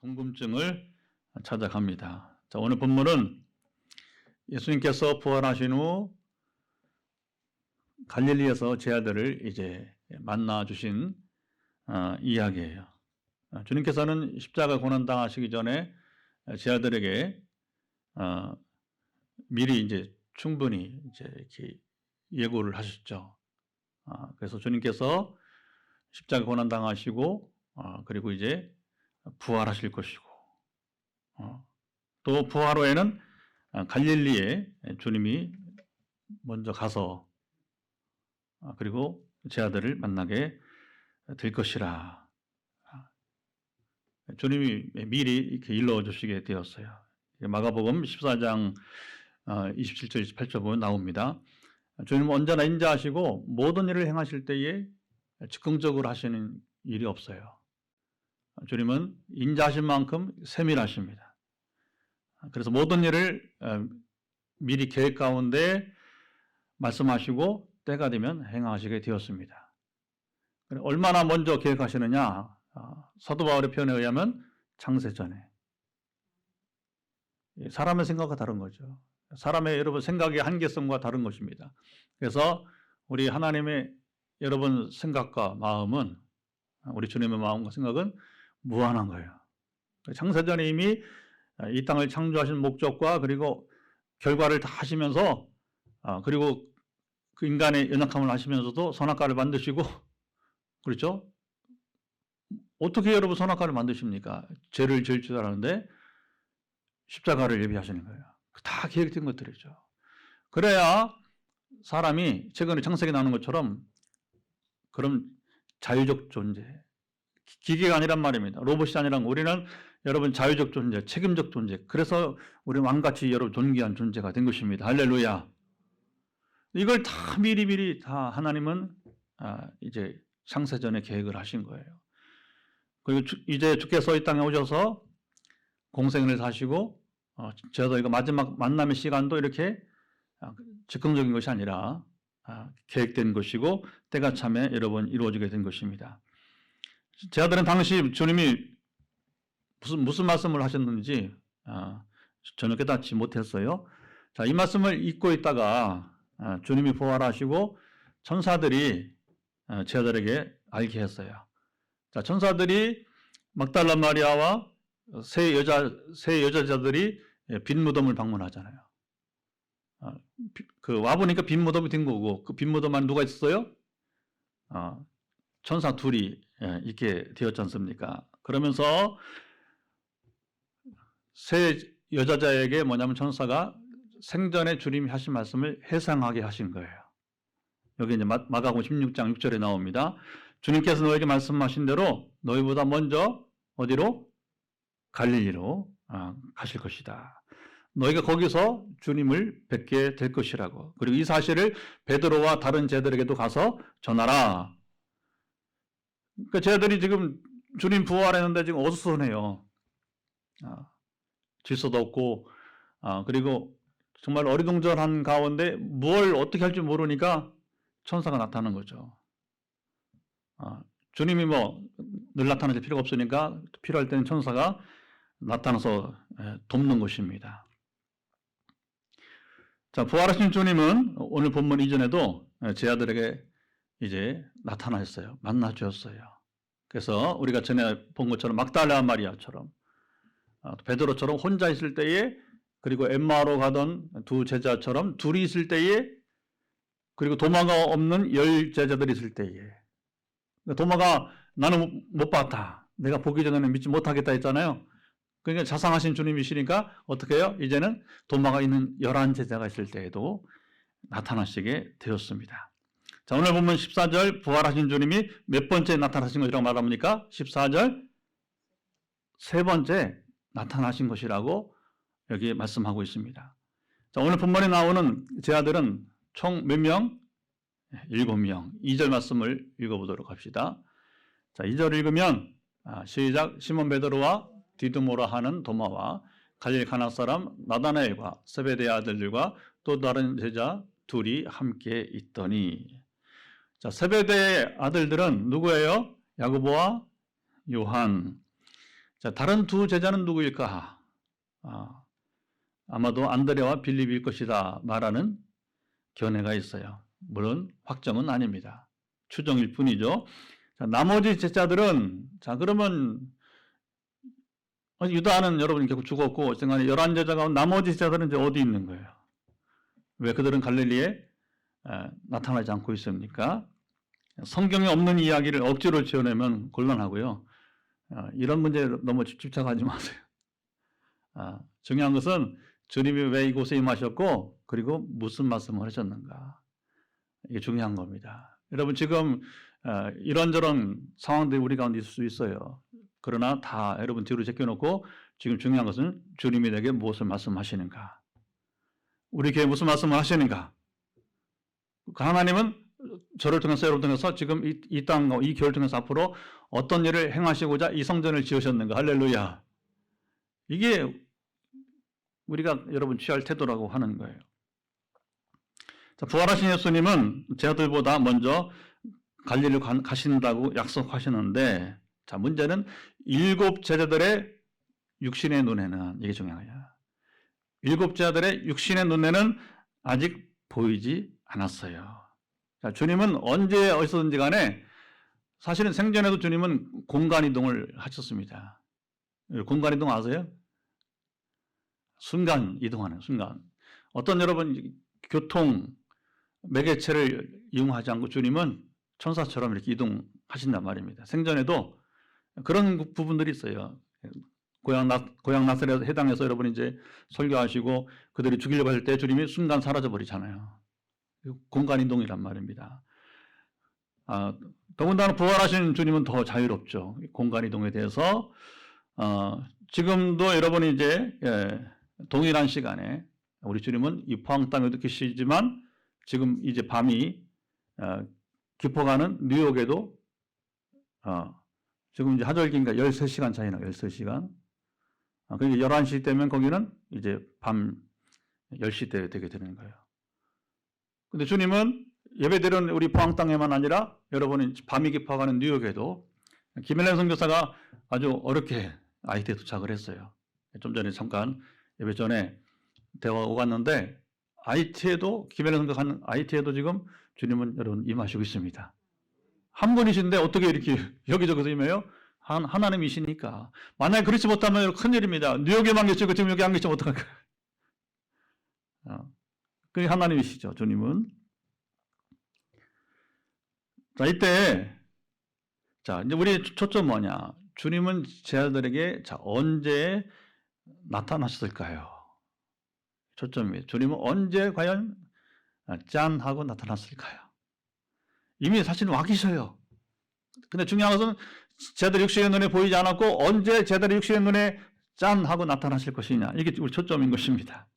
궁금증을 찾아갑니다. 자, 오늘 본문은 예수님께서 부활하신 후 갈릴리에서 제 아들을 이제 만나 주신 이야기예요. 주님께서는 십자가 고난 당하시기 전에 제 아들에게 미리 이제 충분히 이제 이렇게 예고를 하셨죠. 그래서 주님께서 십자가 고난 당하시고 그리고 이제 부활하실 것이고 또 부활 후에는 갈릴리에 주님이 먼저 가서 그리고 제 아들을 만나게 될 것이라 주님이 미리 이렇게 일러 주시게 되었어요. 마가복음 14장 27절 28절 보면 나옵니다. 주님은 언제나 인자하시고 모든 일을 행하실 때에 즉흥적으로 하시는 일이 없어요. 주님은 인자하신 만큼 세밀하십니다. 그래서 모든 일을 미리 계획 가운데 말씀하시고 때가 되면 행하시게 되었습니다. 얼마나 먼저 계획하시느냐? 사도 바울의 표현에 의하면 창세전에. 사람의 생각과 다른 거죠. 사람의 여러분 생각의 한계성과 다른 것입니다. 그래서 우리 하나님의 여러분 생각과 마음은 우리 주님의 마음과 생각은 무한한 거예요. 창세전에 이미 이 땅을 창조하신 목적과 그리고 결과를 다 하시면서 그리고 그 인간의 연약함을 하시면서도 선악과를 만드시고 그렇죠? 어떻게 여러분 선악과를 만드십니까? 죄를 지을 줄 알았는데 십자가를 예비하시는 거예요. 다 계획된 것들이죠. 그래야 사람이 최근에 창세기 나오는 것처럼 그럼 자유적 존재, 기계가 아니란 말입니다. 로봇이 아니란 우리는 여러분 자유적 존재, 책임적 존재. 그래서 우리 왕같이 여러분 존귀한 존재가 된 것입니다. 할렐루야. 이걸 다 미리 다 하나님은 이제 창세전에 계획을 하신 거예요. 그리고 이제 주께서 이 땅에 오셔서 공생을 사시고 저희가 마지막 만남의 시간도 이렇게 즉흥적인 것이 아니라 계획된 것이고 때가 참에 여러분 이루어지게 된 것입니다. 제 아들은 당시 주님이 무슨 말씀을 하셨는지 전혀 깨닫지 못했어요. 자, 이 말씀을 읽고 있다가 주님이 부활하시고 천사들이 제 아들에게 알게 했어요. 자, 천사들이 막달라 마리아와 세 여자들이 빈 무덤을 방문하잖아요. 그 와보니까 빈 무덤이 된 거고 그 빈 무덤 안에 누가 있었어요? 천사 둘이 있게 되었지 않습니까? 그러면서 세 여자자에게 뭐냐면 천사가 생전에 주님이 하신 말씀을 회상하게 하신 거예요. 여기 이제 마가복음 16장 6절에 나옵니다. 주님께서 너에게 말씀하신 대로 너희보다 먼저 어디로? 갈릴리로 가실 것이다. 너희가 거기서 주님을 뵙게 될 것이라고. 그리고 이 사실을 베드로와 다른 제자들에게도 가서 전하라. 그러니까 제자들이 지금 주님 부활했는데 지금 어수선해요. 질서도 없고 그리고 정말 어리둥절한 가운데 뭘 어떻게 할지 모르니까 천사가 나타나는 거죠. 주님이 늘 나타날 필요가 없으니까 필요할 때는 천사가 나타나서 돕는 것입니다. 자, 부활하신 주님은 오늘 본문 이전에도 제 아들에게 이제 나타나셨어요. 만나 주셨어요. 그래서 우리가 전에 본 것처럼 막달라 마리아처럼 베드로처럼 혼자 있을 때에 그리고 엠마오로 가던 두 제자처럼 둘이 있을 때에 그리고 도마가 없는 10 제자들이 있을 때에 도마가 나는 못 봤다. 내가 보기 전에는 믿지 못하겠다 했잖아요. 그러니까 자상하신 주님이시니까 어떻게 해요? 이제는 도마가 있는 11 제자가 있을 때에도 나타나시게 되었습니다. 자, 오늘 보면 14절 부활하신 주님이 몇 번째 나타나신 것이라고 말합니까? 14절 세 번째 나타나신 것이라고 여기 말씀하고 있습니다. 자, 오늘 본문에 나오는 제 아들은 총 몇 명? 7명. 2절 말씀을 읽어보도록 합시다. 자, 2절 읽으면 시작. 시몬 베드로와 디두모라 하는 도마와 갈릴리 가나 사람 나다나엘과 세베대의 아들들과 또 다른 제자 둘이 함께 있더니. 자, 세베대의 아들들은 누구예요? 야고보와 요한. 자, 다른 두 제자는 누구일까? 아마도 안드레와 빌립일 것이다 말하는 견해가 있어요. 물론 확정은 아닙니다. 추정일 뿐이죠. 자, 나머지 제자들은, 자, 그러면 유다는 여러분 결국 죽었고, 11제자가 나머지 제자들은 이제 어디 있는 거예요? 왜 그들은 갈릴리에 나타나지 않고 있습니까? 성경에 없는 이야기를 억지로 지어내면 곤란하고요. 이런 문제에 너무 집착하지 마세요. 중요한 것은 주님이 왜 이곳에 임하셨고, 그리고 무슨 말씀을 하셨는가. 이게 중요한 겁니다. 여러분, 지금 이런저런 상황들이 우리 가운데 있을 수 있어요. 그러나 다 여러분 뒤로 제껴놓고 지금 중요한 것은 주님이 내게 무엇을 말씀하시는가. 우리 교회에 무슨 말씀을 하시는가. 하나님은 저를 통해서 여러분 통해서 지금 이 땅과 이 교회를 통해서 앞으로 어떤 일을 행하시고자 이 성전을 지으셨는가. 할렐루야. 이게 우리가 여러분 취할 태도라고 하는 거예요. 자, 부활하신 예수님은 제자들보다 먼저 갈릴리로 가신다고 약속하시는데, 자, 문제는 7 제자들의 육신의 눈에는, 이게 중요한 거야. 7 제자들의 육신의 눈에는 아직 보이지 않았어요. 자, 주님은 언제 어디서든지 간에 사실은 생전에도 주님은 공간 이동을 하셨습니다. 공간 이동 아세요? 순간 이동하는 순간. 어떤 여러분 교통 매개체를 이용하지 않고 주님은 천사처럼 이렇게 이동하신단 말입니다. 생전에도 그런 부분들이 있어요. 고향 나사렛 해당해서 여러분이 이제 설교하시고 그들이 죽이려고 할 때 주님이 순간 사라져 버리잖아요. 공간 이동이란 말입니다. 더군다나 부활하신 주님은 더 자유롭죠. 공간 이동에 대해서 지금도 여러분이 이제 동일한 시간에 우리 주님은 이 포항 땅에도 계시지만 지금 이제 밤이 깊어가는 뉴욕에도 지금 이제 하절기니까 13시간 차이나 13시간. 그러니까 11시 되면 거기는 이제 밤 10시 때 되게 되는 거예요. 근데 주님은 예배드리는 우리 포항 땅에만 아니라 여러분이 밤이 깊어가는 뉴욕에도 김일란 선교사가 아주 어렵게 IT에 도착을 했어요. 좀 전에 잠깐 예배 전에 대화가 오갔는데 IT에도 김일란 선교사는 IT에도 지금 주님은 여러분 임하시고 있습니다. 한 분이신데 어떻게 이렇게 여기저기서 임해요? 하나님이시니까. 만약에 그렇지 못하면 큰일입니다. 뉴욕에만 계시고 지금 여기 안 계시면 어떡할까요? 그게 하나님이시죠, 주님은. 자, 이때, 자, 이제 우리 초점 뭐냐? 주님은 제자들에게 언제 나타나셨을까요? 초점이. 주님은 언제 과연 짠 하고 나타났을까요? 이미 사실은 와 계셔요. 근데 중요한 것은 제자들의 육신의 눈에 보이지 않았고 언제 제자들의 육신의 눈에 짠 하고 나타나실 것이냐. 이게 우리 초점인 것입니다.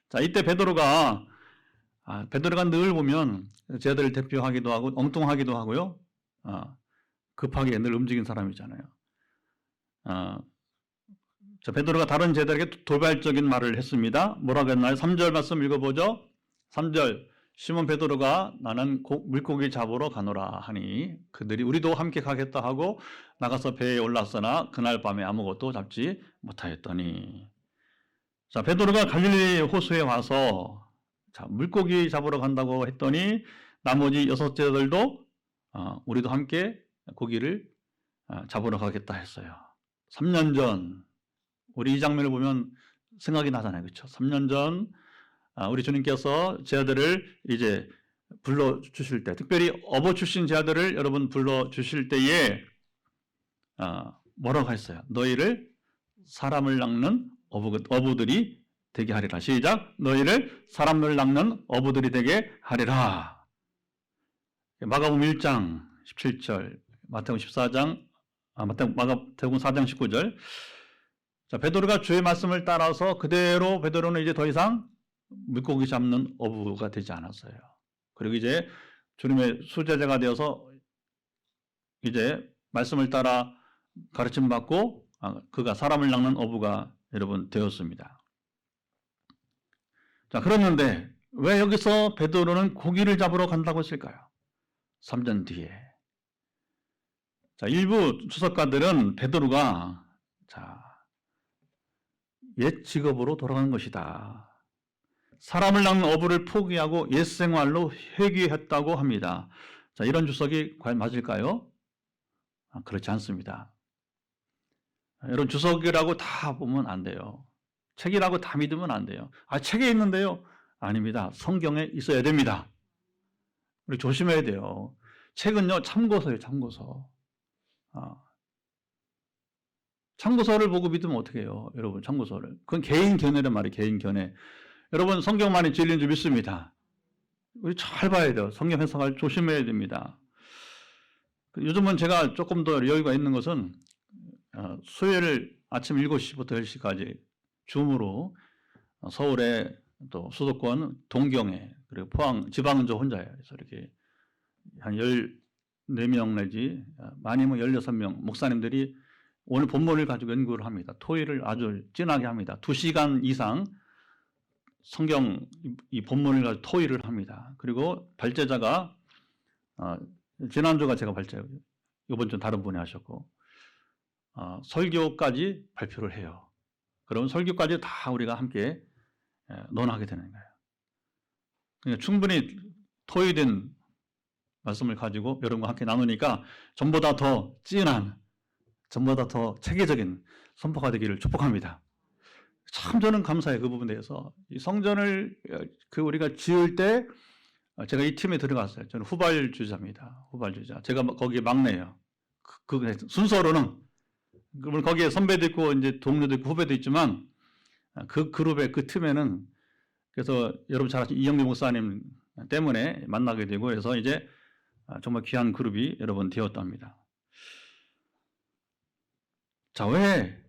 자, 이때 베드로가 늘 보면 제자들을 대표하기도 하고 엉뚱하기도 하고요. 급하게 늘 움직인 사람이잖아요. 자, 베드로가 다른 제자들에게 돌발적인 말을 했습니다. 뭐라고 했나요? 3절 말씀 읽어보죠. 3절. 시몬 베드로가 나는 물고기 잡으러 가노라 하니 그들이 우리도 함께 가겠다 하고 나가서 배에 올랐으나 그날 밤에 아무것도 잡지 못하였더니. 자, 베드로가 갈릴리 호수에 와서 물고기 잡으러 간다고 했더니 나머지 6 제자들도 우리도 함께 고기를 잡으러 가겠다 했어요. 3년 전 우리 이 장면을 보면 생각이 나잖아요. 그렇죠? 3년 전 우리 주님께서 제자들을 이제 불러주실 때, 특별히 어부 출신 제자들을 여러분 불러주실 때에 뭐라고 했어요? 너희를 사람을 낚는 어부들이 되게 하리라. 시작. 너희를 사람을 낚는 어부들이 되게 하리라. 마가복음 1장 17절, 마태복음 14장, 마가복음 4장 19절. 자, 베드로가 주의 말씀을 따라서 그대로 베드로는 이제 더 이상 물고기 잡는 어부가 되지 않았어요. 그리고 이제 주님의 수제자가 되어서 이제 말씀을 따라 가르침 받고 그가 사람을 낚는 어부가 여러분 되었습니다. 자, 그랬는데 왜 여기서 베드로는 고기를 잡으러 간다고 했을까요? 3년 뒤에. 자, 일부 주석가들은 베드로가 자, 옛 직업으로 돌아가는 것이다. 사람을 낳는 어부를 포기하고 옛 생활로 회귀했다고 합니다. 자, 이런 주석이 과연 맞을까요? 그렇지 않습니다. 이런 주석이라고 다 보면 안 돼요. 책이라고 다 믿으면 안 돼요. 책에 있는데요? 아닙니다. 성경에 있어야 됩니다. 우리 조심해야 돼요. 책은요, 참고서예요, 참고서. 참고서를 보고 믿으면 어떻게 해요? 여러분, 참고서를. 그건 개인 견해란 말이에요, 개인 견해. 여러분, 성경만이 진리인 줄 믿습니다. 우리 잘 봐야 돼요. 성경 해석을 조심해야 됩니다. 요즘은 제가 조금 더 여유가 있는 것은 수요일 아침 7시부터 10시까지 줌으로 서울에 또 수도권 동경에 그리고 포항 지방은 저 혼자예요. 그래서 이렇게 한 14명 내지 많이면 16명 목사님들이 오늘 본문을 가지고 연구를 합니다. 토의를 아주 진하게 합니다. 2시간 이상 성경 이 본문을 가지고 토의를 합니다. 그리고 발제자가 지난주가 제가 발제예요. 이번 주는 다른 분이 하셨고 설교까지 발표를 해요. 그러면 설교까지 다 우리가 함께 논하게 되는 거예요. 그러니까 충분히 토의된 말씀을 가지고 여러분과 함께 나누니까 전보다 더 진한, 전보다 더 체계적인 선포가 되기를 축복합니다. 참 저는 감사해요. 그 부분에 대해서. 이 성전을 우리가 지을 때 제가 이 팀에 들어갔어요. 저는 후발주자입니다. 후발주자. 제가 거기에 막내예요. 순서로는 물론 거기에 선배도 있고 이제 동료도 있고 후배도 있지만 그 그룹의 그 팀에는 그래서 여러분 잘 아시는 이영미 목사님 때문에 만나게 되고 그래서 이제 정말 귀한 그룹이 여러분 되었답니다. 자, 왜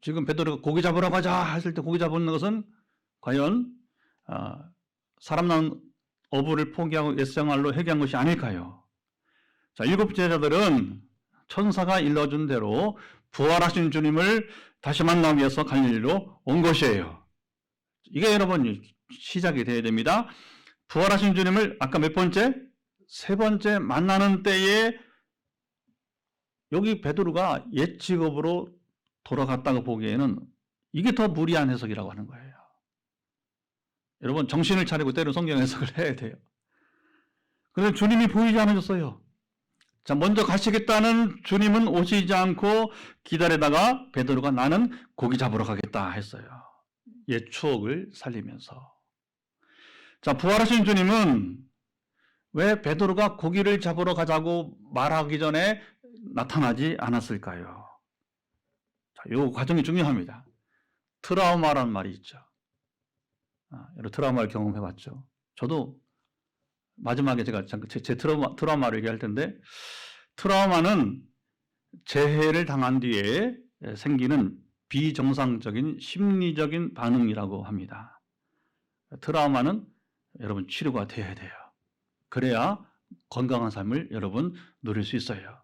지금 베드로가 고기 잡으러 가자 했을 때 고기 잡는 것은 과연 사람 낳은 어부를 포기하고 옛생활로 회개한 것이 아닐까요? 자, 7 제자들은 천사가 일러준 대로 부활하신 주님을 다시 만나기 위해서 갈릴리로 온 것이에요. 이게 여러분 시작이 돼야 됩니다. 부활하신 주님을 아까 몇 번째? 3번째 만나는 때에 여기 베드로가 옛 직업으로 돌아갔다고 보기에는 이게 더 무리한 해석이라고 하는 거예요. 여러분 정신을 차리고 때로 성경 해석을 해야 돼요. 그런데 주님이 보이지 않으셨어요. 자, 먼저 가시겠다는 주님은 오시지 않고 기다리다가 베드로가 나는 고기 잡으러 가겠다 했어요. 옛 추억을 살리면서. 자, 부활하신 주님은 왜 베드로가 고기를 잡으러 가자고 말하기 전에 나타나지 않았을까요? 자, 이 과정이 중요합니다. 트라우마라는 말이 있죠. 여러 트라우마를 경험해봤죠. 저도 마지막에 제가 제 트라우마를 얘기할 텐데 트라우마는 재해를 당한 뒤에 생기는 비정상적인 심리적인 반응이라고 합니다. 트라우마는 여러분 치료가 돼야 돼요. 그래야 건강한 삶을 여러분 누릴 수 있어요.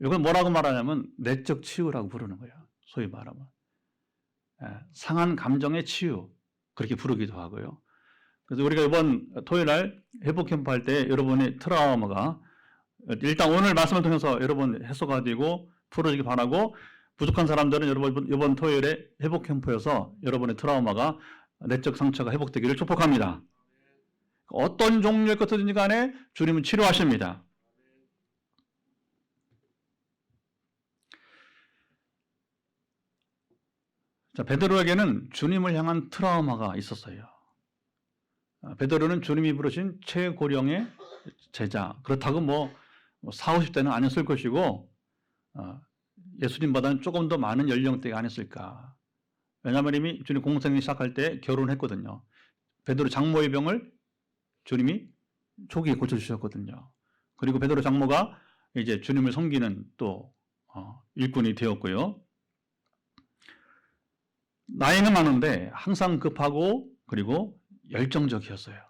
이걸 뭐라고 말하냐면 내적 치유라고 부르는 거예요. 소위 말하면 상한 감정의 치유 그렇게 부르기도 하고요. 그래서 우리가 이번 토요일 날 회복 캠프 할 때 여러분의 트라우마가 일단 오늘 말씀을 통해서 여러분 해소가 되고 풀어지기 바라고 부족한 사람들은 여러분 이번 토요일에 회복 캠프에서 여러분의 트라우마가 내적 상처가 회복되기를 축복합니다. 어떤 종류의 것이든지 간에 주님은 치료하십니다. 자, 베드로에게는 주님을 향한 트라우마가 있었어요. 베드로는 주님이 부르신 최고령의 제자. 그렇다고 뭐 40, 50대는 아니었을 것이고 예수님보다는 조금 더 많은 연령대가 아니었을까. 왜냐하면 이미 주님 공생을 시작할 때 결혼했거든요. 베드로 장모의 병을 주님이 초기에 고쳐주셨거든요. 그리고 베드로 장모가 이제 주님을 섬기는 또 일꾼이 되었고요. 나이는 많은데 항상 급하고 그리고 열정적이었어요.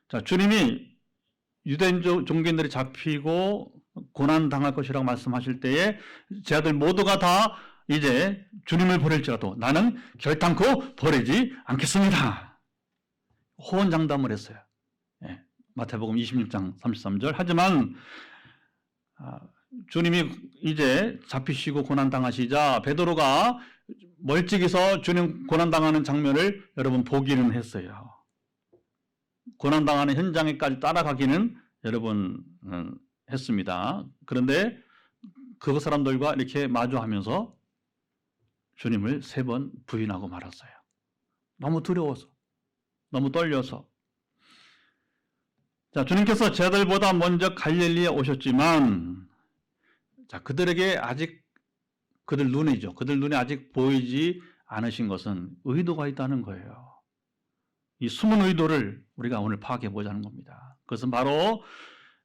자, 주님이 유대인 종교인들이 잡히고 고난당할 것이라고 말씀하실 때에 제 아들 모두가 다 이제 주님을 버릴지라도 나는 결단코 버리지 않겠습니다. 호언장담을 했어요. 마태복음 26장 33절. 하지만 주님이 이제 잡히시고 고난당하시자 베드로가 멀찍이서 주님 고난당하는 장면을 여러분 보기는 했어요. 고난당하는 현장에까지 따라가기는 여러분 했습니다. 그런데 그 사람들과 이렇게 마주하면서 주님을 3번 부인하고 말았어요. 너무 두려워서, 너무 떨려서. 자, 주님께서 제자들보다 먼저 갈릴리에 오셨지만, 자, 그들에게 아직 그들 눈에 아직 보이지 않으신 것은 의도가 있다는 거예요. 이 숨은 의도를 우리가 오늘 파악해 보자는 겁니다. 그것은 바로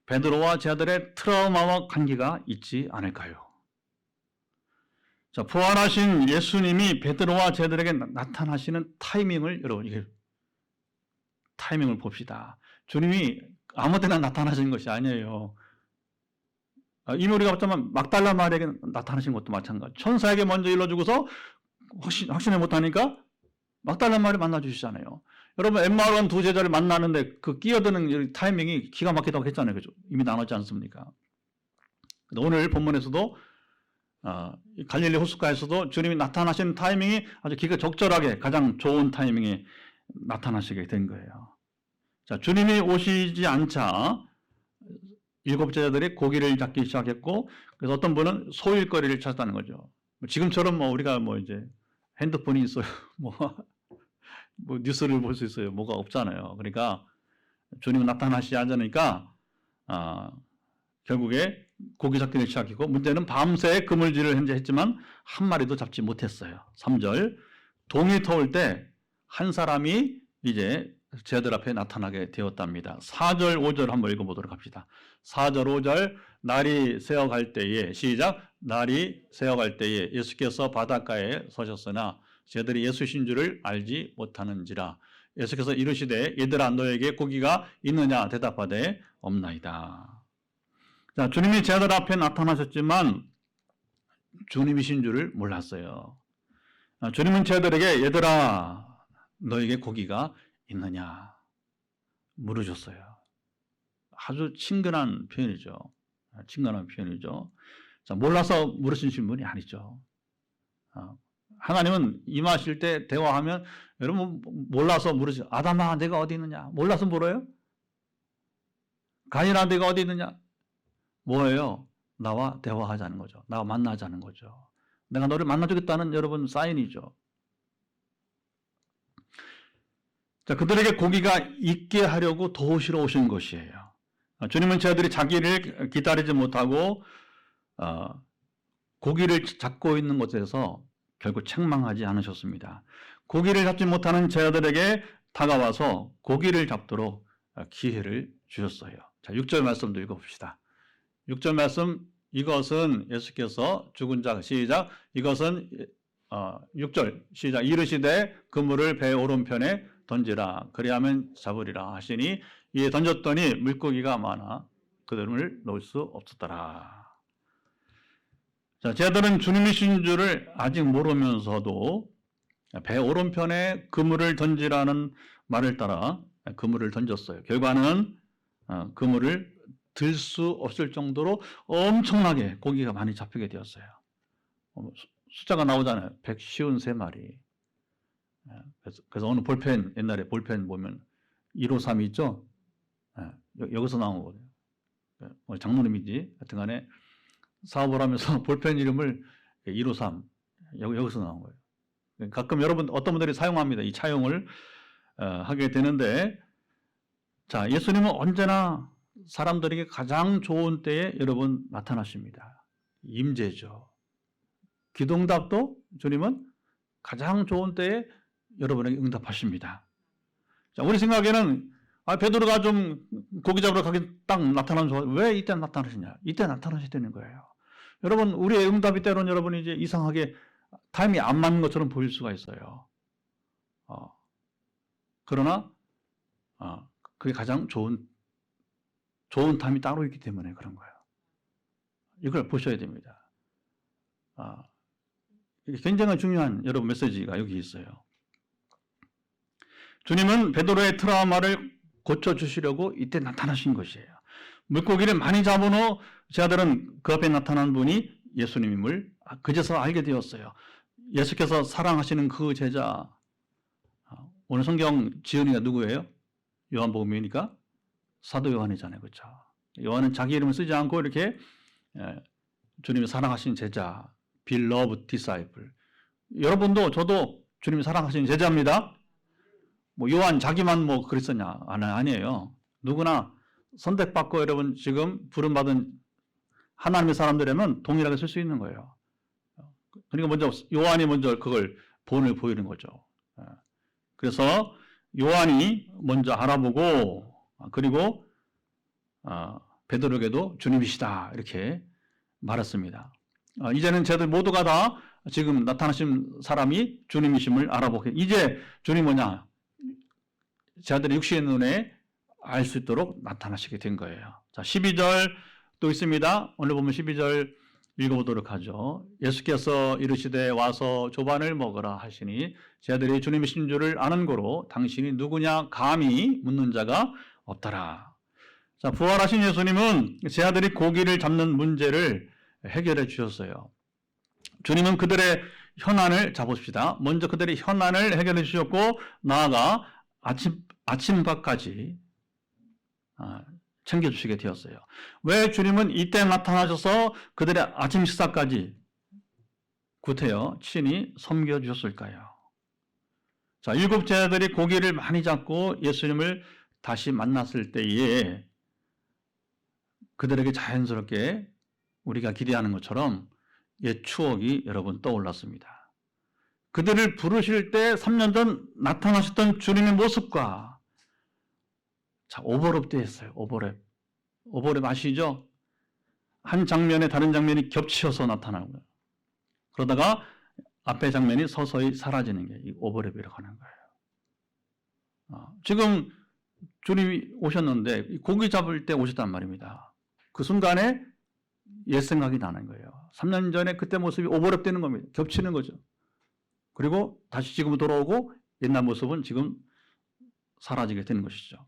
베드로와 제자들의 트라우마와 관계가 있지 않을까요? 자, 부활하신 예수님이 베드로와 제자들에게 나타나시는 타이밍을 여러분 이게 타이밍을 봅시다. 주님이 아무 때나 나타나시는 것이 아니에요. 이미 우리가 봤지만 막달라 마리아에게 나타나신 것도 마찬가지. 천사에게 먼저 일러주고서 확신을 못하니까 막달라 마리아 만나주시잖아요. 여러분 엠마오로 2 제자를 만나는데 그 끼어드는 타이밍이 기가 막히다고 했잖아요. 그죠? 이미 나눴지 않습니까? 오늘 본문에서도 갈릴리 호숫가에서도 주님이 나타나시는 타이밍이 아주 기가 적절하게 가장 좋은 타이밍에 나타나시게 된 거예요. 자, 주님이 오시지 않자 7 제자들이 고기를 잡기 시작했고, 그래서 어떤 분은 소일거리를 찾았다는 거죠. 지금처럼 우리가 이제 핸드폰이 있어요. 뉴스를 볼 수 있어요. 뭐가 없잖아요. 그러니까 주님이 나타나시지 않으니까 결국에 고기 잡기를 시작했고, 문제는 밤새 그물질을 현재 했지만 한 마리도 잡지 못했어요. 3절 동이 터올 때 한 사람이 이제 제자들 앞에 나타나게 되었답니다. 4절 5절 한번 읽어보도록 합시다. 4절 5절 날이 새어갈 때에 시작 날이 새어갈 때에 예수께서 바닷가에 서셨으나 제자들이 예수신 줄을 알지 못하는지라. 예수께서 이르시되 얘들아 너에게 고기가 있느냐 대답하되 없나이다. 자, 주님이 제자들 앞에 나타나셨지만 주님이신 줄을 몰랐어요. 주님은 제자들에게 얘들아 너에게 고기가 있느냐 물으셨어요. 아주 친근한 표현이죠. 친근한 표현이죠. 자, 몰라서 물으신 질문이 아니죠. 하나님은 임하실 때 대화하면 여러분 몰라서 물으시죠. 아담아 내가 어디 있느냐? 몰라서 물어요? 가인아 내가 어디 있느냐? 뭐예요? 나와 대화하자는 거죠. 나와 만나자는 거죠. 내가 너를 만나주겠다는 여러분 사인이죠. 자, 그들에게 고기가 있게 하려고 도우시러 오신 것이에요. 주님은 제자들이 자기를 기다리지 못하고 고기를 잡고 있는 것에서 결국 책망하지 않으셨습니다. 고기를 잡지 못하는 제자들에게 다가와서 고기를 잡도록 기회를 주셨어요. 자, 6절 말씀도 읽어봅시다. 6절 말씀 이것은 예수께서 죽은 자 시작 이것은 6절 시작 이르시되 그물을 배 오른편에 던지라 그리하면 잡으리라 하시니 이에 던졌더니 물고기가 많아 그들을 놓을 수 없었더라. 자, 제자들은 주님이신 줄을 아직 모르면서도 배 오른편에 그물을 던지라는 말을 따라 그물을 던졌어요. 결과는 그물을 들 수 없을 정도로 엄청나게 고기가 많이 잡히게 되었어요. 숫자가 나오잖아요. 153마리. 그래서 어느 볼펜, 옛날에 볼펜 보면 153이 있죠? 여기서 나온 거거든요. 장로님이지. 하여튼 간에 사업을 하면서 볼펜 이름을 153, 여기서 나온 거예요. 가끔 여러분, 어떤 분들이 사용합니다. 이 차용을 하게 되는데, 자, 예수님은 언제나 사람들에게 가장 좋은 때에 여러분 나타나십니다. 임재죠. 기도응답도 주님은 가장 좋은 때에 여러분에게 응답하십니다. 자, 우리 생각에는 베드로가 좀 고기 잡으러 가긴 딱 나타나는 거 왜 이때 나타나시냐? 이때 나타나셔야 되는 거예요. 여러분, 우리의 응답이 때로는 여러분이 이제 이상하게 타임이 안 맞는 것처럼 보일 수가 있어요. 그러나 그게 가장 좋은 타임이 따로 있기 때문에 그런 거예요. 이걸 보셔야 됩니다. 굉장히 중요한 여러분 메시지가 여기 있어요. 주님은 베드로의 트라우마를 고쳐주시려고 이때 나타나신 것이에요. 물고기를 많이 잡은 후 제자들은 그 앞에 나타난 분이 예수님임을 그제서 알게 되었어요. 예수께서 사랑하시는 그 제자, 오늘 성경 지은이가 누구예요? 요한복음이니까 사도 요한이잖아요. 그렇죠? 요한은 자기 이름을 쓰지 않고 이렇게 주님이 사랑하시는 제자, beloved disciple. 여러분도 저도 주님이 사랑하시는 제자입니다. 뭐 요한 자기만 뭐 그랬었냐? 아니에요. 누구나 선택받고 여러분 지금 부름받은 하나님의 사람들이라면 동일하게 쓸 수 있는 거예요. 그러니까 먼저 요한이 먼저 그걸 본을 보이는 거죠. 그래서 요한이 먼저 알아보고 그리고 베드로에게도 주님이시다 이렇게 말했습니다. 이제는 쟤들 모두가 다 지금 나타나신 사람이 주님이심을 알아보게. 이제 주님 뭐냐? 쟤들이 육신의 눈에 알 수 있도록 나타나시게 된 거예요. 자, 12절 또 있습니다. 오늘 보면 12절 읽어보도록 하죠. 예수께서 이르시되 와서 조반을 먹으라 하시니 쟤들이 주님이신 줄을 아는 고로 당신이 누구냐 감히 묻는 자가 없더라. 자, 부활하신 예수님은 제자들이 고기를 잡는 문제를 해결해 주셨어요. 주님은 그들의 현안을 잡읍시다. 먼저 그들의 현안을 해결해 주셨고 나아가 아침밥까지 챙겨주시게 되었어요. 왜 주님은 이때 나타나셔서 그들의 아침 식사까지 구태여 친히 섬겨주셨을까요? 자, 7 제자들이 고기를 많이 잡고 예수님을 다시 만났을 때에 그들에게 자연스럽게 우리가 기대하는 것처럼 옛 추억이 여러분 떠올랐습니다. 그들을 부르실 때 3년 전 나타나셨던 주님의 모습과 자, 오버랩 되었어요. 오버랩. 오버랩 아시죠? 한 장면에 다른 장면이 겹쳐서 나타나는 거예요. 그러다가 앞에 장면이 서서히 사라지는 게 이 오버랩이라고 하는 거예요. 지금 주님이 오셨는데 고기 잡을 때 오셨단 말입니다. 그 순간에 옛 생각이 나는 거예요. 3년 전에 그때 모습이 오버랩 되는 겁니다. 겹치는 거죠. 그리고 다시 지금 돌아오고 옛날 모습은 지금 사라지게 되는 것이죠.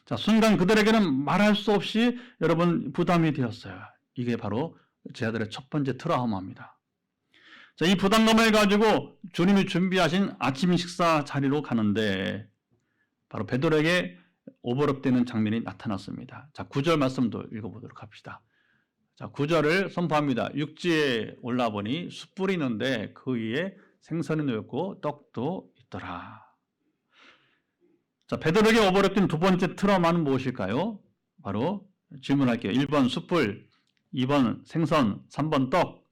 자, 순간 그들에게는 말할 수 없이 여러분 부담이 되었어요. 이게 바로 제자들의 첫 번째 트라우마입니다. 자, 이 부담감을 가지고 주님이 준비하신 아침 식사 자리로 가는데 바로 베드로에게 오버랩되는 장면이 나타났습니다. 자, 9절 말씀도 읽어보도록 합시다. 자, 9절을 선포합니다. 육지에 올라보니 숯불이 있는데 그 위에 생선이 놓였고 떡도 있더라. 자, 베드로에게 오버랩된 두 번째 트라우마는 무엇일까요? 바로 질문할게요. 1번 숯불, 2번 생선, 3번 떡.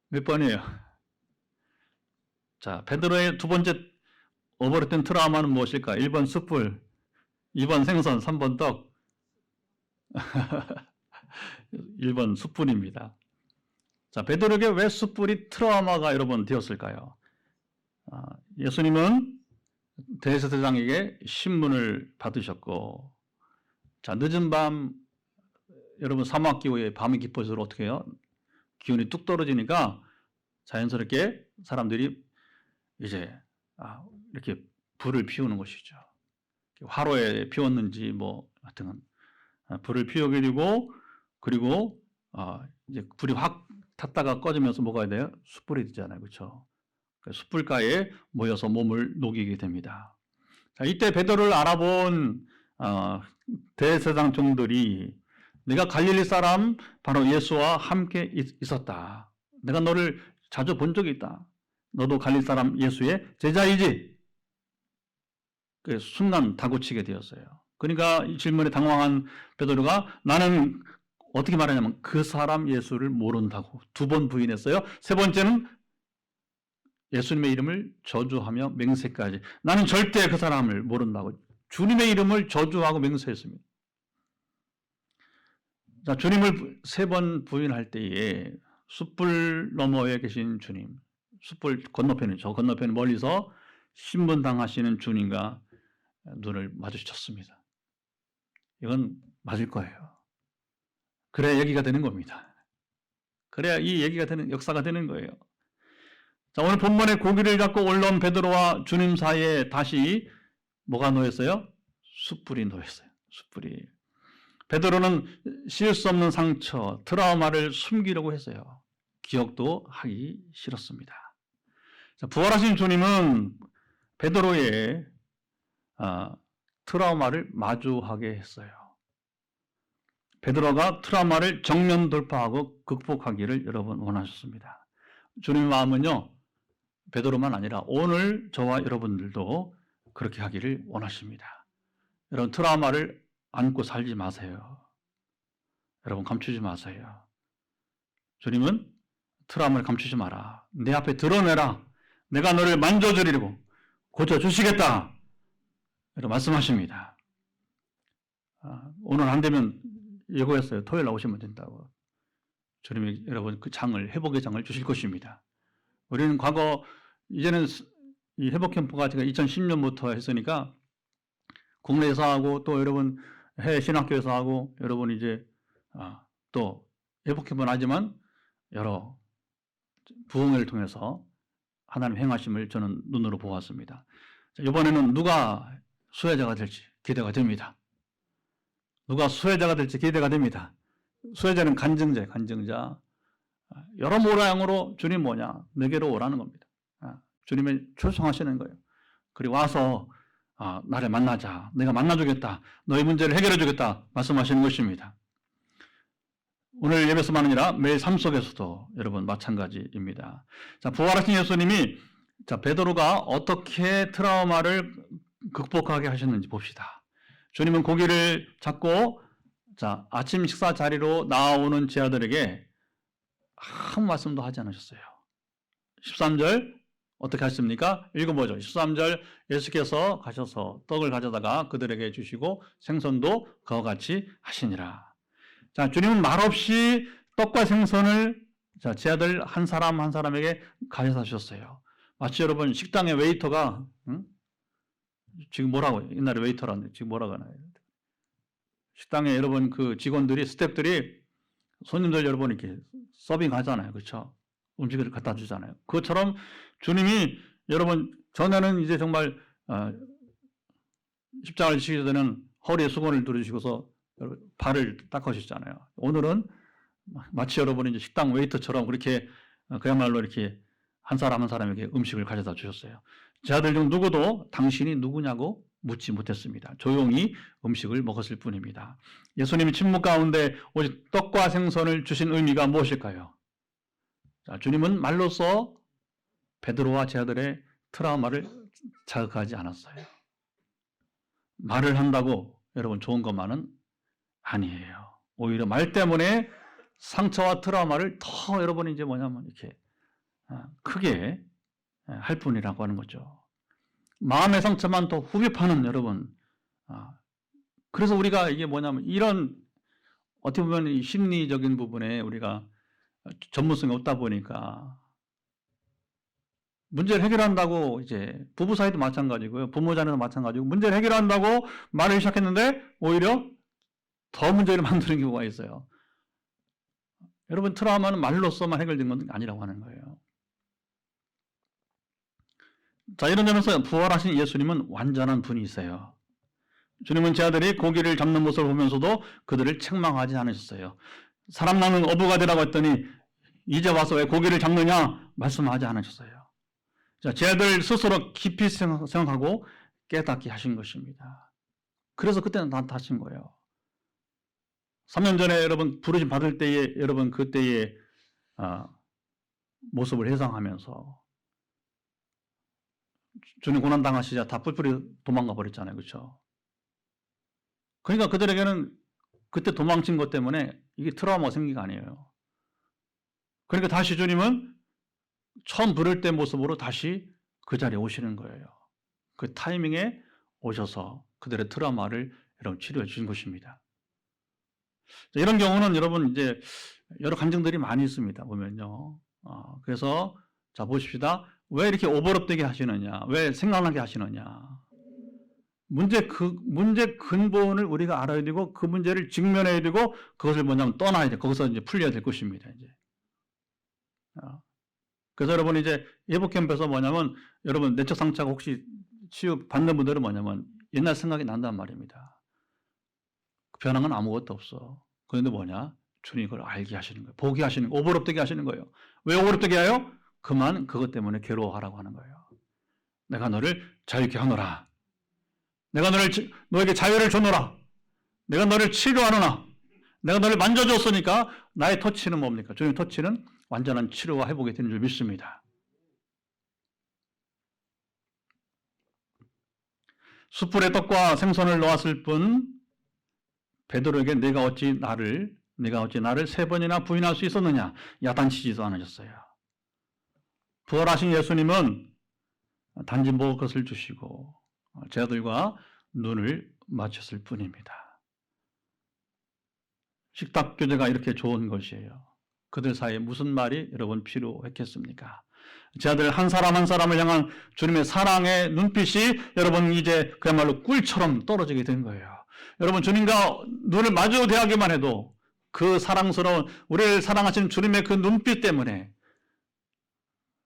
몇 번이에요? 자, 베드로의 두 번째 오버랩된 트라우마는 무엇일까? 1번 숯불, 2번 생선, 3번 떡. 1번 숯불입니다. 자, 베드로에게 왜 숯불이 트라우마가 여러분 되었을까요? 예수님은 대제사장에게 신문을 받으셨고, 자, 늦은 밤, 여러분 사막기후에 밤이 깊어서 어떻게 해요? 기온이 뚝 떨어지니까 자연스럽게 사람들이 이제 이렇게 불을 피우는 것이죠. 화로에 피웠는지 뭐 하여튼 불을 피우게 되고 그리고 이제 불이 확 탔다가 꺼지면서 뭐가 돼요? 숯불이 되잖아요, 그렇죠? 숯불가에 모여서 몸을 녹이게 됩니다. 자, 이때 베드로를 알아본 대제사장들이 내가 갈릴리 사람 바로 예수와 함께 있었다. 내가 너를 자주 본 적이 있다. 너도 갈릴리 사람 예수의 제자이지? 그 순간 다구치게 되었어요. 그러니까 이 질문에 당황한 베드로가 나는 어떻게 말하냐면 그 사람 예수를 모른다고 2번 부인했어요. 세 번째는 예수님의 이름을 저주하며 맹세까지. 나는 절대 그 사람을 모른다고. 주님의 이름을 저주하고 맹세했습니다. 자, 주님을 3번 부인할 때에 숯불 너머에 계신 주님, 숯불 건너편에, 저 건너편 멀리서 신문당하시는 주님과 눈을 마주쳤습니다. 이건 맞을 거예요. 그래야 얘기가 되는 겁니다. 그래야 이 얘기가 되는, 역사가 되는 거예요. 자, 오늘 본문에 고기를 잡고 올라온 베드로와 주님 사이에 다시 뭐가 놓였어요? 숯불이 놓였어요. 숯불이. 베드로는 씌울 수 없는 상처, 트라우마를 숨기려고 했어요. 기억도 하기 싫었습니다. 자, 부활하신 주님은 베드로의 트라우마를 마주하게 했어요. 베드로가 트라우마를 정면 돌파하고 극복하기를 여러분 원하셨습니다. 주님의 마음은요, 베드로만 아니라 오늘 저와 여러분들도 그렇게 하기를 원하십니다. 여러분, 트라우마를 안고 살지 마세요. 여러분, 감추지 마세요. 주님은 트라우마를 감추지 마라. 내 앞에 드러내라. 내가 너를 만져주리고 고쳐주시겠다. 여러분, 말씀하십니다. 오늘 안 되면 예고했어요. 토요일 나오시면 된다고. 주님이 여러분 그 장을, 회복의 장을 주실 것입니다. 우리는 과거, 이제는 이 회복 캠프가 제가 2010년부터 했으니까 국내에서 하고 또 여러분 해외 신학교에서 하고 여러분 이제 또 회복 캠프는 하지만 여러 부흥회를 통해서 하나님 행하심을 저는 눈으로 보았습니다. 이번에는 누가 수혜자가 될지 기대가 됩니다. 누가 수혜자가 될지 기대가 됩니다. 수혜자는 간증자. 여러 모양으로 주님 뭐냐? 내게로 오라는 겁니다. 주님의 초청하시는 거예요. 그리고 와서 나를 만나자. 내가 만나주겠다. 너의 문제를 해결해주겠다. 말씀하시는 것입니다. 오늘 예배서만 아니라 매일 삶 속에서도 여러분 마찬가지입니다. 자, 부활하신 예수님이 베드로가 어떻게 트라우마를 극복하게 하셨는지 봅시다. 주님은 고기를 잡고 아침 식사 자리로 나오는 제자들에게 아무 말씀도 하지 않으셨어요. 13절 어떻게 하십니까? 읽어보죠. 13절 예수께서 가셔서 떡을 가져다가 그들에게 주시고 생선도 그와 같이 하시니라. 자, 주님은 말없이 떡과 생선을 제자들 한 사람 한 사람에게 가져다 주셨어요. 마치 여러분 식당의 웨이터가 지금 뭐라고 옛날에 웨이터라는데 지금 뭐라고 하나요? 식당에 여러분 그 직원들이 스태프들이 손님들 여러분 이렇게 서빙 하잖아요. 그렇죠? 음식을 갖다 주잖아요. 그것처럼 주님이 여러분 전에는 이제 정말 십자가를 지시기 전에는 허리에 수건을 두르시고서 발을 닦으셨잖아요. 오늘은 마치 여러분이 이제 식당 웨이터처럼 그렇게 그야말로 이렇게 한 사람 한 사람에게 음식을 가져다 주셨어요. 제자들 중 누구도 당신이 누구냐고 묻지 못했습니다. 조용히 음식을 먹었을 뿐입니다. 예수님이 침묵 가운데 오직 떡과 생선을 주신 의미가 무엇일까요? 자, 주님은 말로써 베드로와 제자들의 트라우마를 자극하지 않았어요. 말을 한다고 여러분 좋은 것만은 아니에요. 오히려 말 때문에 상처와 트라우마를 더 여러분이 이제 뭐냐면 이렇게 크게 할 뿐이라고 하는 거죠. 마음의 상처만 더 후벼파는 여러분. 그래서 우리가 이게 뭐냐면 이런 어떻게 보면 이 심리적인 부분에 우리가 전문성이 없다 보니까 문제를 해결한다고 이제 부부 사이도 마찬가지고요. 부모 자녀도 마찬가지고 문제를 해결한다고 말을 시작했는데 오히려 더 문제를 만드는 경우가 있어요. 여러분 트라우마는 말로서만 해결된 건 아니라고 하는 거예요. 자, 이런 점에서 부활하신 예수님은 완전한 분이세요. 주님은 제자들이 고기를 잡는 모습을 보면서도 그들을 책망하지 않으셨어요. 사람 낚는 어부가 되라고 했더니 이제 와서 왜 고기를 잡느냐 말씀하지 않으셨어요. 자, 제자들 스스로 깊이 생각하고 깨닫게 하신 것입니다. 그래서 그때는 다 하신 거예요. 3년 전에 여러분 부르심 받을 때에 여러분 그때의 모습을 회상하면서 주님 고난 당하시자 다 뿔뿔이 도망가 버렸잖아요. 그렇죠? 그러니까 그들에게는 그때 도망친 것 때문에 이게 트라우마가 생긴 게 아니에요. 그러니까 다시 주님은 처음 부를 때 모습으로 다시 그 자리에 오시는 거예요. 그 타이밍에 오셔서 그들의 트라우마를 여러분 치료해 주신 것입니다. 이런 경우는 여러분 이제 여러 간증들이 많이 있습니다. 보면요. 그래서 자 보십시다. 왜 이렇게 오버랩되게 하시느냐? 왜 생각나게 하시느냐? 문제 근본을 우리가 알아야 되고 그 문제를 직면해야 되고 그것을 뭐냐면 떠나야 돼. 거기서 이제 풀려야 될 것입니다. 이제. 그래서 여러분 이제 예복 캠프에서 뭐냐면 여러분 내적 상처가 혹시 치유 받는 분들은 뭐냐면 옛날 생각이 난단 말입니다. 변한 건 아무것도 없어. 그런데 뭐냐? 주님이 그걸 알게 하시는 거예요. 보게 하시는 거예요. 오버랩되게 하시는 거예요. 왜 오버랩되게 해요? 그만 그것 때문에 괴로워하라고 하는 거예요. 내가 너를 자유케 하노라. 내가 너에게 자유를 주노라. 내가 너를 치료하노라. 내가 너를 만져줬으니까 나의 터치는 뭡니까? 주님의 터치는 완전한 치료와 회복이 되는 줄 믿습니다. 숯불에 떡과 생선을 놓았을 뿐 베드로에게 내가 어찌 나를 3번이나 부인할 수 있었느냐? 야단치지도 않으셨어요. 부활하신 예수님은 단지 먹을 것을 주시고 제자들과 눈을 맞췄을 뿐입니다. 식탁 교제가 이렇게 좋은 것이에요. 그들 사이에 무슨 말이 여러분 필요했겠습니까? 제자들 한 사람 한 사람을 향한 주님의 사랑의 눈빛이 여러분 이제 그야말로 꿀처럼 떨어지게 된 거예요. 여러분 주님과 눈을 마주 대하기만 해도 그 사랑스러운 우리를 사랑하시는 주님의 그 눈빛 때문에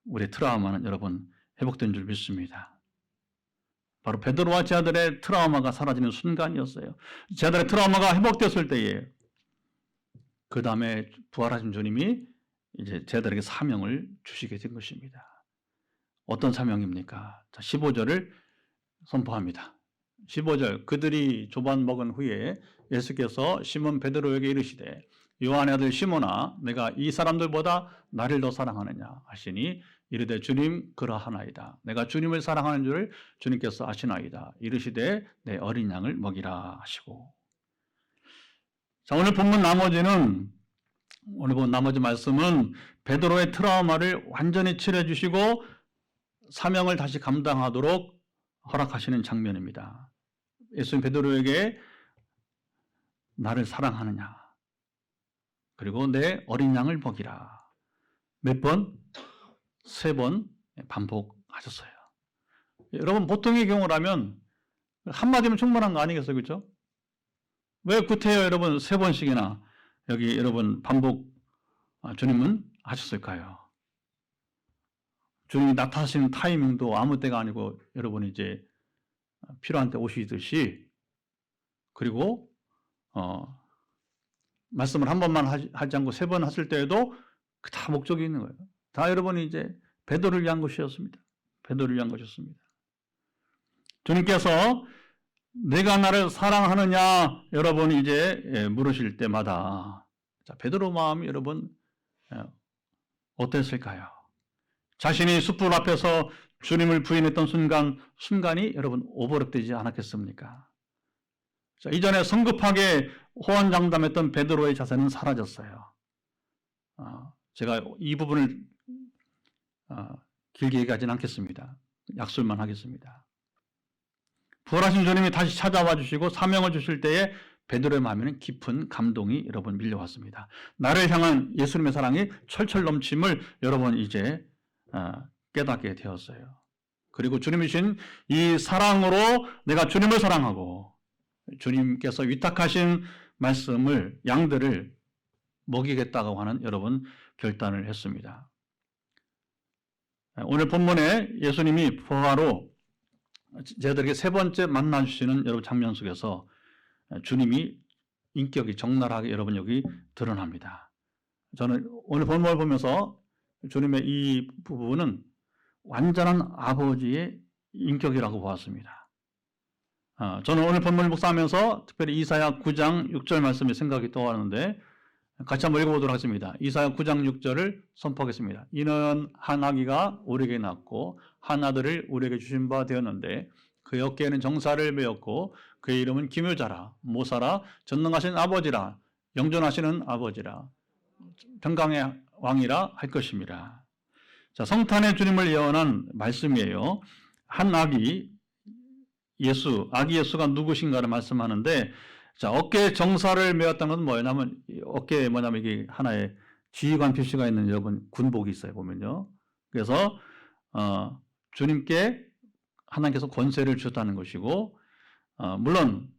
우리의 트라우마는 여러분 회복된 줄 믿습니다. 바로 베드로와 제자들의 트라우마가 사라지는 순간이었어요. 제자들의 트라우마가 회복됐을 때에 그 다음에 부활하신 주님이 이제 제자들에게 사명을 주시게 된 것입니다. 어떤 사명입니까? 자, 15절을 선포합니다. 15절 그들이 조반 먹은 후에 예수께서 시몬 베드로에게 이르시되 요한의 아들 시몬아 내가 이 사람들보다 나를 더 사랑하느냐 하시니 이르되 주님 그러하나이다. 내가 주님을 사랑하는 줄을 주님께서 아시나이다. 이르시되 내 어린 양을 먹이라 하시고. 자, 오늘 본 나머지 말씀은 베드로의 트라우마를 완전히 치료해 주시고 사명을 다시 감당하도록 허락하시는 장면입니다. 예수님 베드로에게 나를 사랑하느냐 그리고 내 어린 양을 먹이라. 몇 번? 3번 반복하셨어요. 여러분 보통의 경우라면 한마디면 충분한 거 아니겠어요? 그렇죠? 왜 구태여 여러분 3번씩이나 여기 여러분 반복 주님은 하셨을까요? 주님이 나타나시는 타이밍도 아무 때가 아니고 여러분이 이제 필요한 때 오시듯이 그리고 말씀을 한 번만 하지 않고 3번 하실 때에도 다 목적이 있는 거예요. 다 여러분이 이제 베드로를 위한 것이었습니다. 베드로를 위한 것이었습니다. 주님께서 내가 나를 사랑하느냐 여러분이 이제 물으실 때마다 자, 베드로 마음이 여러분 어땠을까요? 자신이 숯불 앞에서 주님을 부인했던 순간이 여러분 오버랩되지 않았겠습니까? 자, 이전에 성급하게 호언장담했던 베드로의 자세는 사라졌어요. 제가 이 부분을 길게 얘기하지는 않겠습니다. 약술만 하겠습니다. 부활하신 주님이 다시 찾아와 주시고 사명을 주실 때에 베드로의 마음에는 깊은 감동이 여러분 밀려왔습니다. 나를 향한 예수님의 사랑이 철철 넘침을 여러분 이제 깨닫게 되었어요. 그리고 주님이신 이 사랑으로 내가 주님을 사랑하고 주님께서 위탁하신 말씀을 양들을 먹이겠다고 하는 여러분 결단을 했습니다. 오늘 본문에 예수님이 부활로 제자들에게 3번째 만나주시는 여러분 장면 속에서 주님이 인격이 적나라하게 여러분 여기 드러납니다. 저는 오늘 본문을 보면서 주님의 이 부분은 완전한 아버지의 인격이라고 보았습니다. 저는 오늘 본문을 묵상하면서 특별히 이사야 9장 6절 말씀이 생각이 떠오르는데 같이 한번 읽어보도록 하겠습니다. 이사야 9장 6절을 선포하겠습니다. 이는 한 아기가 우리에게 낳고 한 아들을 우리에게 주신 바 되었는데 그의 어깨에는 정사를 메었고 그의 이름은 기묘자라 모사라 전능하신 아버지라 영존하시는 아버지라 평강의 왕이라 할 것입니다. 자, 성탄의 주님을 예언한 말씀이에요. 한 아기 예수가 누구신가를 말씀하는데 자, 어깨에 정사를 메었다는 건 뭐냐면 어깨에 뭐냐면 이게 하나의 지휘관 표시가 있는 여러분 군복이 있어요 보면요. 그래서 주님께 하나님께서 권세를 주셨다는 것이고 물론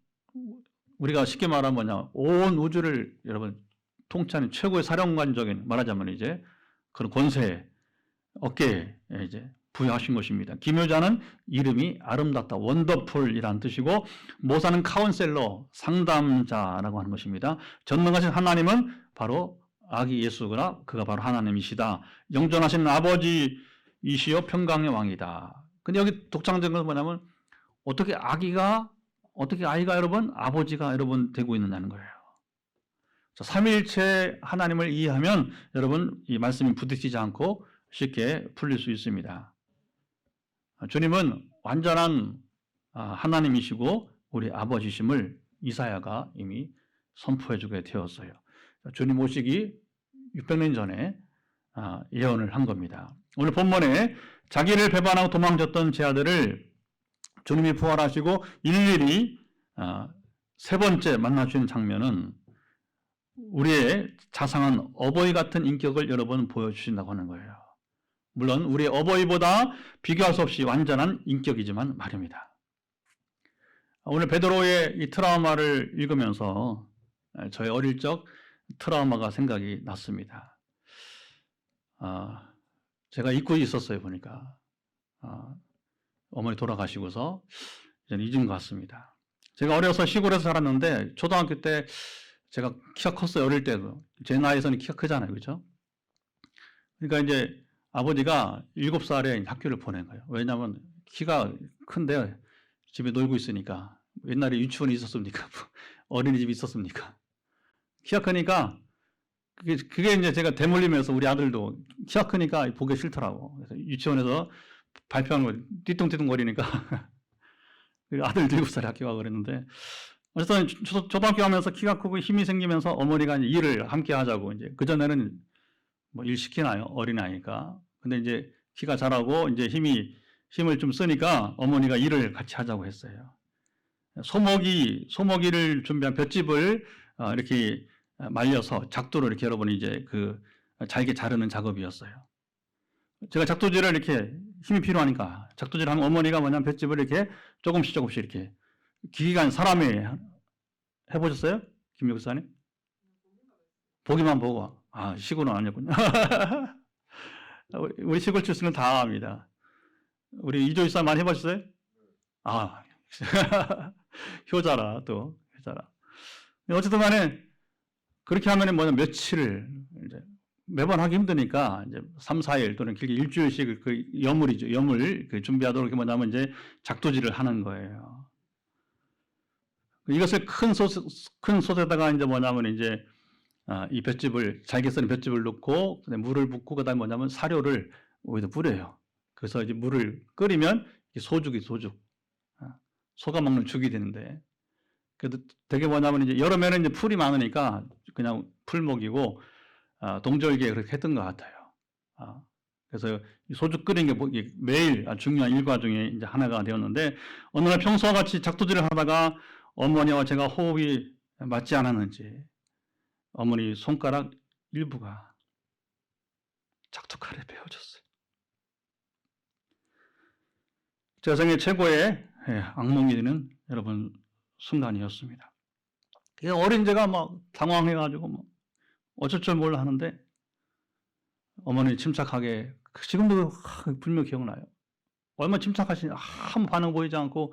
우리가 쉽게 말하면 뭐냐 온 우주를 여러분 통치하는 최고의 사령관적인 말하자면 이제 그런 권세 어깨에 이제 부여하신 것입니다. 기묘자는 이름이 아름답다, 원더풀이라는 뜻이고, 모사는 카운셀러, 상담자라고 하는 것입니다. 전능하신 하나님은 바로 아기 예수구나, 그가 바로 하나님이시다. 영존하신 아버지이시여 평강의 왕이다. 근데 여기 독창적인 건 뭐냐면 어떻게 아이가 여러분 아버지가 여러분 되고 있느냐는 거예요. 삼위일체 하나님을 이해하면 여러분 이 말씀이 부딪히지 않고 쉽게 풀릴 수 있습니다. 주님은 완전한 하나님이시고 우리 아버지심을 이사야가 이미 선포해주게 되었어요. 주님 오시기 600년 전에 예언을 한 겁니다. 오늘 본문에 자기를 배반하고 도망쳤던 제 아들을 주님이 부활하시고 일일이 세 번째 만나주시는 장면은 우리의 자상한 어버이 같은 인격을 여러분 보여주신다고 하는 거예요. 물론 우리의 어버이보다 비교할 수 없이 완전한 인격이지만 말입니다. 오늘 베드로의 이 트라우마를 읽으면서 저의 어릴 적 트라우마가 생각이 났습니다. 제가 잊고 있었어요, 보니까. 어머니 돌아가시고서 이제는 잊은 것 같습니다. 제가 어려서 시골에서 살았는데 초등학교 때 제가 키가 컸어요, 어릴 때도. 제 나이에서는 키가 크잖아요, 그죠? 그러니까 이제 아버지가 7살에 학교를 보낸 거예요. 왜냐하면 키가 큰데 집에 놀고 있으니까. 옛날에 유치원이 있었습니까? 어린이집이 있었습니까? 키가 크니까 그게 이제 제가 대물림에서 우리 아들도 키가 크니까 보기 싫더라고. 그래서 유치원에서 발표하는 거 띠뚱띠뚱 거리니까 아들 7살에 학교 가고 그랬는데 어쨌든 초등학교 하면서 키가 크고 힘이 생기면서 어머니가 이제 일을 함께 하자고 이제 그전에는 뭐 일 시키나요? 어린아이니까. 근데 이제 키가 자라고 이제 힘을 좀 쓰니까 어머니가 일을 같이 하자고 했어요. 소모기를 준비한 볏짚을 이렇게 말려서 작두로 이렇게 여러분이 이제 그 잘게 자르는 작업이었어요. 제가 작두질을 이렇게 힘이 필요하니까 작두질 하면 어머니가 뭐냐면 볏짚을 이렇게 조금씩 이렇게 기기가 사람이 해보셨어요? 김 목사님? 보기만 보고. 시골은 아니었군요. 우리 시골 출신은 다 압니다. 우리 이조 이사 많이 해보셨어요? 효자라. 어쨌든 간에 그렇게 하면 며칠을 이제 매번 하기 힘드니까 이제 3, 4일 또는 길게 일주일씩 그 여물 준비하도록 이렇게 뭐냐면 이제 작두질을 하는 거예요. 이것을 큰 솥에다가 이제 뭐냐면 이제 이 볏짚을 잘게 썰은 볏짚을 넣고 물을 붓고 그다음에 뭐냐면 사료를 여기다 뿌려요. 그래서 이제 물을 끓이면 소죽 소가 먹는 죽이 되는데 그래도 되게 뭐냐면 이제 여름에는 이제 풀이 많으니까 그냥 풀목이고 동절기에 그렇게 했던 것 같아요. 그래서 소죽 끓이는 게 매일 중요한 일과 중에 이제 하나가 되었는데 어느 날 평소와 같이 작두질을 하다가 어머니와 제가 호흡이 맞지 않았는지 어머니 손가락 일부가 작두칼에 베어졌어요. 제 생애 최고의 악몽이 되는 여러분 순간이었습니다. 어린 제가 막 당황해가지고 어쩔 줄 몰라 하는데 어머니 침착하게 지금도 분명 기억나요. 얼마나 침착하시냐 아무 반응 보이지 않고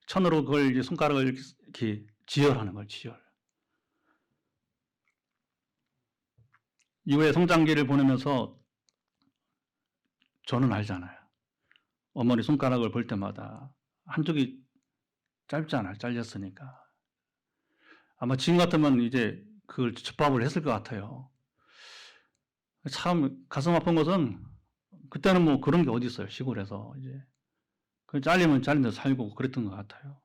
천으로 그걸 이제 손가락을 이렇게 지혈하는 걸 지혈. 이후에 성장기를 보내면서 저는 알잖아요. 어머니 손가락을 볼 때마다 한쪽이 짧잖아요. 잘렸으니까. 아마 지금 같으면 이제 그걸 접합을 했을 것 같아요. 참 가슴 아픈 것은 그때는 뭐 그런 게 어디 있어요. 시골에서 이제 잘리면 잘린 데서 살고 그랬던 것 같아요.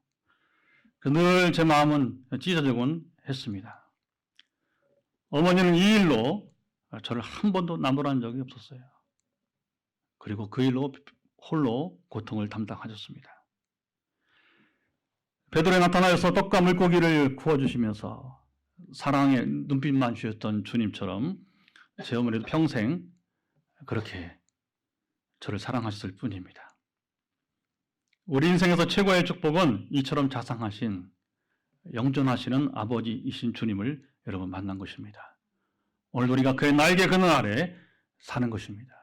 늘 제 마음은 찢어지곤 했습니다. 어머니는 이 일로 저를 한 번도 나무란 적이 없었어요. 그리고 그 일로 홀로 고통을 담당하셨습니다. 베드로에 나타나셔서 떡과 물고기를 구워주시면서 사랑의 눈빛만 주셨던 주님처럼 제 어머니도 평생 그렇게 저를 사랑하셨을 뿐입니다. 우리 인생에서 최고의 축복은 이처럼 자상하신 영존하시는 아버지이신 주님을 여러분 만난 것입니다. 오늘 우리가 그의 날개 그늘 아래 사는 것입니다.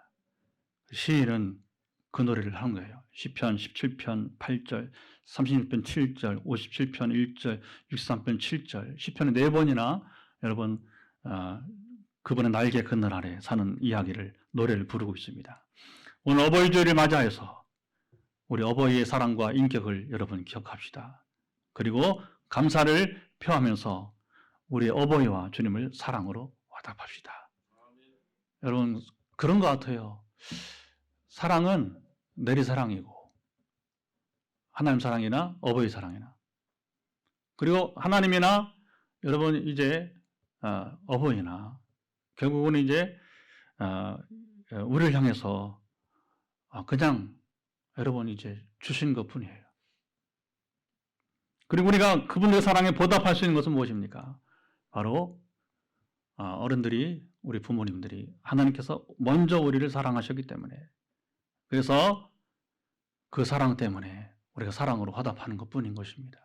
시인은 그 노래를 하는 거예요. 시편 17편 8절, 36편 7절, 57편 1절, 63편 7절, 시편에 4번이나 여러분 그분의 날개 그늘 아래 사는 이야기를 노래를 부르고 있습니다. 오늘 어버이주일을 맞이해서 우리 어버이의 사랑과 인격을 여러분 기억합시다. 그리고 감사를 표하면서 우리 어버이와 주님을 사랑으로 화답합시다. 여러분 그런 것 같아요. 사랑은 내리사랑이고 하나님 사랑이나 어버이 사랑이나 그리고 하나님이나 여러분 이제 어버이나 결국은 이제 우리를 향해서 그냥 여러분 이제 주신 것뿐이에요. 그리고 우리가 그분의 사랑에 보답할 수 있는 것은 무엇입니까? 바로 어른들이 우리 부모님들이 하나님께서 먼저 우리를 사랑하셨기 때문에 그래서 그 사랑 때문에 우리가 사랑으로 화답하는 것뿐인 것입니다.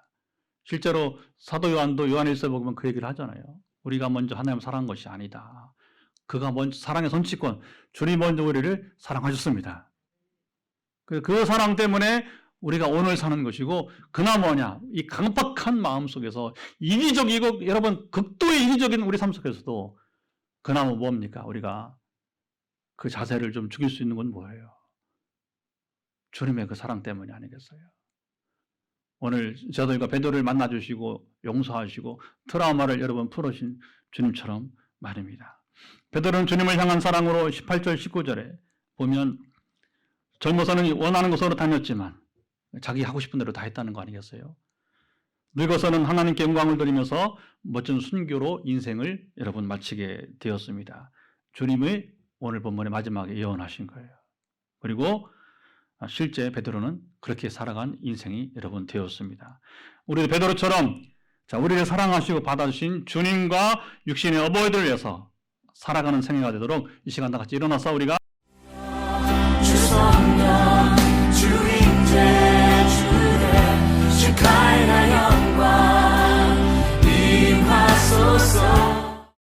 실제로 사도 요한도 요한일서 보면 그 얘기를 하잖아요. 우리가 먼저 하나님 사랑한 것이 아니다. 그가 먼저 사랑의 선취권, 주님 먼저 우리를 사랑하셨습니다. 그 사랑 때문에 우리가 오늘 사는 것이고 그나 뭐냐 이 강박한 마음 속에서 이기적이고 여러분 극도의 이기적인 우리 삶 속에서도 그나마 뭡니까? 우리가 그 자세를 좀 죽일 수 있는 건 뭐예요? 주님의 그 사랑 때문이 아니겠어요? 오늘 저들과 베드로를 만나주시고 용서하시고 트라우마를 여러분 풀어주신 주님처럼 말입니다. 베드로는 주님을 향한 사랑으로 18절 19절에 보면 젊어서는 원하는 곳으로 다녔지만 자기 하고 싶은 대로 다 했다는 거 아니겠어요? 늙어서는 하나님께 영광을 돌리면서 멋진 순교로 인생을 여러분 마치게 되었습니다. 주님의 오늘 본문의 마지막에 예언하신 거예요. 그리고 실제 베드로는 그렇게 살아간 인생이 여러분 되었습니다. 우리 베드로처럼 우리를 사랑하시고 받아주신 주님과 육신의 어버이들을 위해서 살아가는 생애가 되도록 이 시간 다 같이 일어나서 우리가 주 성령 주 임재 주의 시카이나여